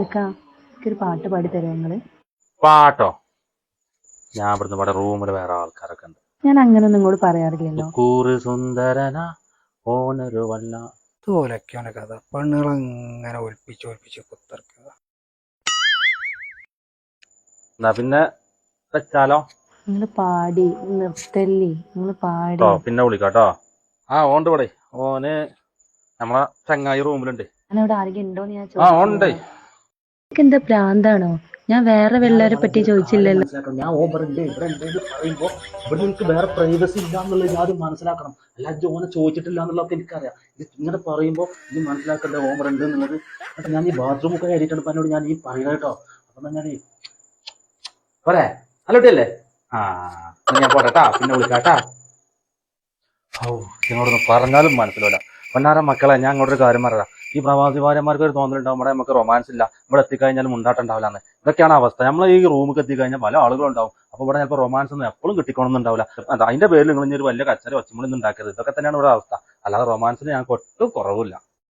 മാലിക്ക ഒരു പാട്ട് പാടി തരുമോ നിങ്ങള്? പാട്ടോ? ഞാൻ ഇവിടുന്ന് ഇവിടെ റൂമിൽ വേറെ ആൾക്കാരൊക്കെ ഉണ്ട്. ഞാൻ അങ്ങനൊന്നും ഇങ്ങോട്ട് പറയാറില്ലല്ലോ. കൂറ് സുന്ദരന ഓനൊരു വല്ല തോലക്കാണ് കഥ. പെണ്ണുകളങ്ങനെ ഒൽപ്പിച്ച് കുത്തിറക്കുക. എന്നാ പിന്നെ വെച്ചാലോ? നിങ്ങള് പാടി നിർത്തല്ലേ, നിങ്ങള് പാടി. പിന്നെ വിളിക്കാട്ടോ. ഓണ്ട് ഇവിടെ ഓന് നമ്മളെ ചങ്ങായി റൂമിലുണ്ട്. ഞാനവിടെ ആരെങ്കിലും ഉണ്ടോന്ന് ഞാൻ ഉണ്ട്. ചോദിച്ചു. എന്താ ഭ്രാന്താണോ? ഞാൻ വേറെ വെള്ളരെ പറ്റി ചോദിച്ചില്ലല്ലോ. ഞാൻ ഓബറുണ്ട് ഇവിടെ ഉണ്ട് പറയുമ്പോ ഇവിടെ എനിക്ക് വേറെ പ്രൈവസി ഇല്ല എന്നുള്ളത് ആദ്യം മനസ്സിലാക്കണം. അല്ലാതെ ഓനെ ചോദിച്ചിട്ടില്ല എന്നുള്ളതൊക്കെ എനിക്കറിയാം. ഇത് ഇങ്ങനെ പറയുമ്പോ ഇത് മനസ്സിലാക്കണ്ടേ ഓബർ ഉണ്ട് എന്നുള്ളത്. അപ്പൊ ഞാൻ ഈ ബാത്റൂം ഒക്കെ കയറിയിട്ടാണ് എന്നോട് ഞാൻ ഈ പറയുന്നത് കേട്ടോ. അപ്പൊ ഞാൻ പോരെ അല്ലോട്ടിയല്ലേ? ഞാൻ പോട്ടെട്ടാ, പിന്നെ വിളിക്കാട്ടാ. എന്നോടൊന്ന് പറഞ്ഞാലും മനസ്സിലാവില്ല. പൊന്നാര മക്കളെ, ഞാൻ അങ്ങോട്ടൊരു കാര്യം പറയാം. ഈ പ്രവാസി ഭാര്യമാർക്ക് ഒരു തോന്നലുണ്ടാവും ഇവിടെ നമുക്ക് റൊമാൻസ് ഇല്ല, ഇവിടെ എത്തിക്കഴിഞ്ഞാൽ മുണ്ടാട്ടുണ്ടാവില്ലാന്ന്. ഇതൊക്കെയാണ് അവസ്ഥ. നമ്മൾ ഈ റൂമിൽ എത്തിക്കഴിഞ്ഞാൽ പല ആളുകളുണ്ടാവും. അപ്പൊ ഇവിടെ ചിലപ്പോൾ റൊമാൻസ് ഒന്നും എപ്പോഴും കിട്ടിക്കണമെന്നുണ്ടാവില്ല. അതിന്റെ പേരിൽ നിങ്ങൾ ഇനി ഒരു വലിയ കച്ചറ ഒച്ചമൊന്നും ഉണ്ടാക്കരുത്. ഇതൊക്കെ തന്നെയാണ് ഇവിടെ അവസ്ഥ. അല്ലാതെ റൊമാൻസിന് ഞങ്ങൾക്ക് ഒട്ടും കുറവില്ല.